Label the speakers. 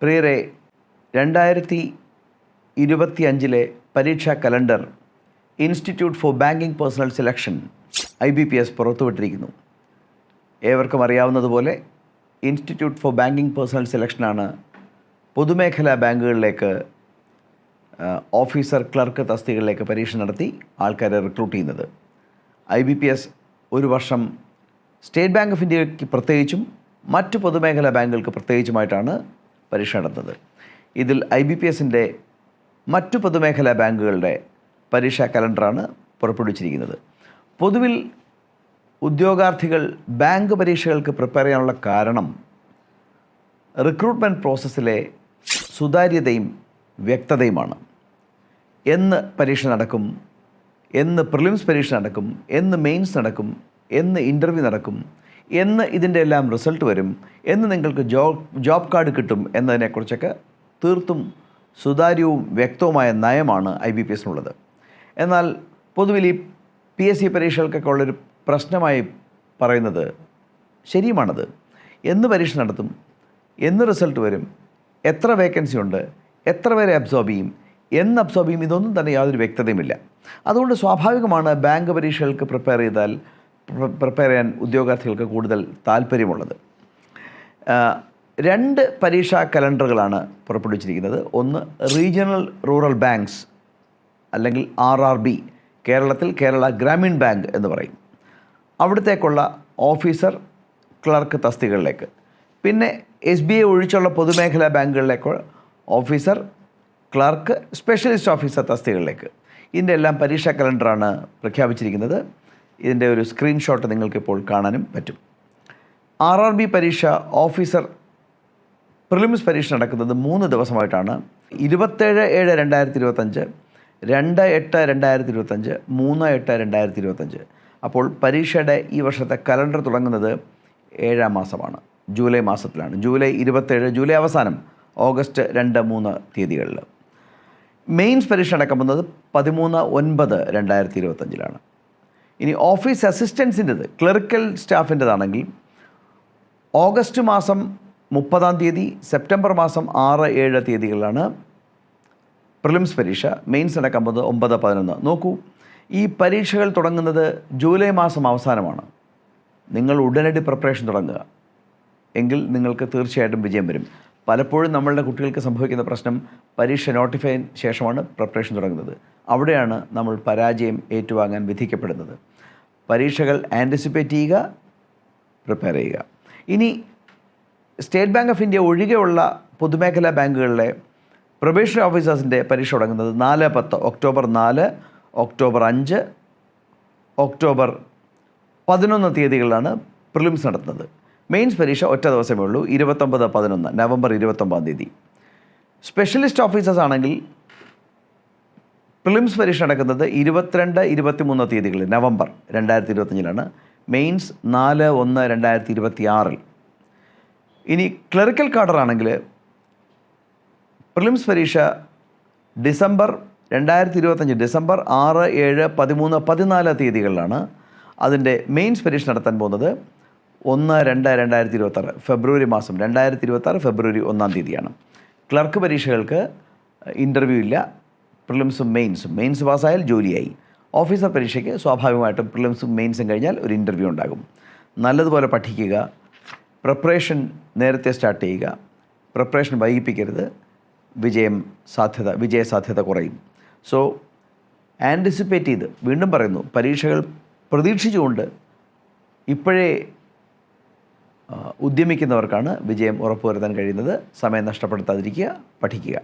Speaker 1: പ്രിയരെ, 2025 പരീക്ഷാ calendar institute for banking personal selection IBPS പുറത്തുവിട്ടിരിക്കുന്നു. ഏവർക്കും അറിയാവുന്നതുപോലെ ഇൻസ്റ്റിറ്റ്യൂട്ട് ഫോർ ബാങ്കിങ് പേഴ്സണൽ സെലക്ഷനാണ് പൊതുമേഖലാ ബാങ്കുകളിലേക്ക് ഓഫീസർ ക്ലർക്ക് തസ്തികകളിലേക്ക് പരീക്ഷ നടത്തി ആൾക്കാരെ റിക്രൂട്ട് ചെയ്യുന്നത്. IBPS ഒരു വർഷം സ്റ്റേറ്റ് ബാങ്ക് ഓഫ് ഇന്ത്യക്ക് പ്രത്യേകിച്ചും മറ്റ് പൊതുമേഖലാ ബാങ്കുകൾക്ക് പ്രത്യേകിച്ചുമായിട്ടാണ് പരീക്ഷ നടത്തുന്നത്. ഇതിൽ IBPSൻ്റെ മറ്റു പൊതുമേഖലാ ബാങ്കുകളുടെ പരീക്ഷാ കലണ്ടറാണ് പുറപ്പെടുവിച്ചിരിക്കുന്നത്. പൊതുവിൽ ഉദ്യോഗാർത്ഥികൾ ബാങ്ക് പരീക്ഷകൾക്ക് പ്രിപ്പയർ ചെയ്യാനുള്ള കാരണം റിക്രൂട്ട്മെൻറ്റ് പ്രോസസ്സിലെ സുതാര്യതയും വ്യക്തതയുമാണ്. എന്ന് പരീക്ഷ നടക്കും, എന്ന് പ്രിലിംസ് പരീക്ഷ നടക്കും, എന്ന് മെയിൻസ് നടക്കും, എന്ന് ഇൻ്റർവ്യൂ നടക്കും, എന്ന് ഇതിൻ്റെ എല്ലാം റിസൾട്ട് വരും, എന്ന് നിങ്ങൾക്ക് ജോബ് കാർഡ് കിട്ടും എന്നതിനെക്കുറിച്ചൊക്കെ തീർത്തും സുതാര്യവും വ്യക്തവുമായ നയമാണ് IBPSനുള്ളത്. എന്നാൽ പൊതുവിൽ ഈ PSC പരീക്ഷകൾക്കൊക്കെ ഉള്ളൊരു പ്രശ്നമായി പറയുന്നത് ശരിയുമാണത്. എന്ന് പരീക്ഷ നടത്തും, എന്ന് റിസൾട്ട് വരും, എത്ര വേക്കൻസി ഉണ്ട്, എത്ര പേരെ അബ്സോർബ് ചെയ്യും, എന്ന് അബ്സോർബ് ചെയ്യും, ഇതൊന്നും തന്നെ യാതൊരു വ്യക്തതയുമില്ല. അതുകൊണ്ട് സ്വാഭാവികമാണ് ബാങ്ക് പരീക്ഷകൾക്ക് പ്രിപ്പയർ ചെയ്യാൻ ഉദ്യോഗാർത്ഥികൾക്ക് കൂടുതൽ താല്പര്യമുള്ളത്. 2 പരീക്ഷാ കലണ്ടറുകളാണ് പുറപ്പെടുവിച്ചിരിക്കുന്നത്. ഒന്ന് റീജിയണൽ റൂറൽ ബാങ്ക്സ് അല്ലെങ്കിൽ RRB, കേരളത്തിൽ കേരള ഗ്രാമീൺ ബാങ്ക് എന്ന് പറയും, അവിടത്തേക്കുള്ള ഓഫീസർ ക്ലർക്ക് തസ്തികകളിലേക്ക്. പിന്നെ SBI ഒഴിച്ചുള്ള പൊതുമേഖലാ ബാങ്കുകളിലേക്ക് ഓഫീസർ ക്ലർക്ക് സ്പെഷ്യലിസ്റ്റ് ഓഫീസർ തസ്തികകളിലേക്ക്. ഇതിൻ്റെ എല്ലാം പരീക്ഷാ കലണ്ടറാണ് പ്രഖ്യാപിച്ചിരിക്കുന്നത്. ഇതിൻ്റെ ഒരു സ്ക്രീൻഷോട്ട് നിങ്ങൾക്കിപ്പോൾ കാണാനും പറ്റും. RRB പരീക്ഷ ഓഫീസർ പ്രിലിംസ് പരീക്ഷ നടക്കുന്നത് 3 ദിവസമായിട്ടാണ്. 27/7/2025, 2/8/2025, 3/8/2025. അപ്പോൾ പരീക്ഷയുടെ ഈ വർഷത്തെ കലണ്ടർ തുടങ്ങുന്നത് 7-ാം മാസമാണ്, ജൂലൈ മാസത്തിലാണ്. ജൂലൈ 27, ജൂലൈ അവസാനം, ഓഗസ്റ്റ് 2-3 തീയതികളിൽ. മെയിൻസ് പരീക്ഷ നടക്കുന്നത് 13/9/2025. ഇനി ഓഫീസ് അസിസ്റ്റൻസിൻ്റെത്, ക്ലറിക്കൽ സ്റ്റാഫിൻ്റെതാണെങ്കിൽ ഓഗസ്റ്റ് മാസം 30-ാം തീയതി, സെപ്റ്റംബർ മാസം 6-7 തീയതികളിലാണ് പ്രിലിംസ് പരീക്ഷ. മെയിൻസ് നടക്കുന്നത് 9-11. നോക്കൂ, ഈ പരീക്ഷകൾ തുടങ്ങുന്നത് ജൂലൈ മാസം അവസാനമാണ്. നിങ്ങൾ ഉടനടി പ്രിപ്പറേഷൻ തുടങ്ങുക, എങ്കിൽ നിങ്ങൾക്ക് തീർച്ചയായിട്ടും വിജയം വരും. പലപ്പോഴും നമ്മളുടെ കുട്ടികൾക്ക് സംഭവിക്കുന്ന പ്രശ്നം, പരീക്ഷ നോട്ടിഫൈ ശേഷമാണ് പ്രിപ്പറേഷൻ തുടങ്ങുന്നത്. അവിടെയാണ് നമ്മൾ പരാജയം ഏറ്റുവാങ്ങാൻ വിധിക്കപ്പെടുന്നത്. പരീക്ഷകൾ ആൻറ്റിസിപ്പേറ്റ് ചെയ്യുക, പ്രിപ്പയർ ചെയ്യുക. ഇനി സ്റ്റേറ്റ് ബാങ്ക് ഓഫ് ഇന്ത്യ ഒഴികെയുള്ള പൊതുമേഖലാ ബാങ്കുകളിലെ പ്രൊബേഷണറി ഓഫീസേഴ്സിൻ്റെ പരീക്ഷ തുടങ്ങുന്നത് 4-10, ഒക്ടോബർ 4, ഒക്ടോബർ 5, ഒക്ടോബർ 11 തീയതികളിലാണ് പ്രിലിംസ് നടത്തുന്നത്. മെയിൻസ് പരീക്ഷ ഒറ്റ ദിവസമേ ഉള്ളൂ, 29-11, നവംബർ 29 തീയതി. സ്പെഷ്യലിസ്റ്റ് ഓഫീസേഴ്സ് ആണെങ്കിൽ പ്രിലിംസ് പരീക്ഷ നടക്കുന്നത് 22-23 തീയതികളിൽ, നവംബർ 2025. മെയിൻസ് 4/1/2026. ഇനി ക്ലറിക്കൽ കാഡറാണെങ്കിൽ പ്രിലിംസ് പരീക്ഷ ഡിസംബർ 2025, ഡിസംബർ 6, 7, 13, 14 തീയതികളിലാണ്. അതിൻ്റെ മെയിൻസ് പരീക്ഷ നടത്താൻ പോകുന്നത് 1-2-2026, ഫെബ്രുവരി മാസം, 2026 ഫെബ്രുവരി 1-ാം തീയതിയാണ്. ക്ലർക്ക് പരീക്ഷകൾക്ക് ഇൻ്റർവ്യൂ ഇല്ല, പ്രിലിംസും മെയിൻസും. മെയിൻസ് പാസ്സായാൽ ജോലിയായി. ഓഫീസർ പരീക്ഷയ്ക്ക് സ്വാഭാവികമായിട്ടും പ്രിലിംസും മെയിൻസും കഴിഞ്ഞാൽ ഒരു ഇൻ്റർവ്യൂ ഉണ്ടാകും. നല്ലതുപോലെ പഠിക്കുക, പ്രിപ്പറേഷൻ നേരത്തെ സ്റ്റാർട്ട് ചെയ്യുക, പ്രിപ്പറേഷൻ വൈകിപ്പിക്കരുത്, വിജയ സാധ്യത കുറയും. സോ ആൻറ്റിസിപ്പേറ്റ് ചെയ്ത്, വീണ്ടും പറയുന്നു, പരീക്ഷകൾ പ്രതീക്ഷിച്ചുകൊണ്ട് ഇപ്പോഴേ ഉദ്യമിക്കുന്നവർക്കാണ് വിജയം ഉറപ്പുവരുത്താൻ കഴിയുന്നത്. സമയം നഷ്ടപ്പെടുത്താതിരിക്കുക, പഠിക്കുക.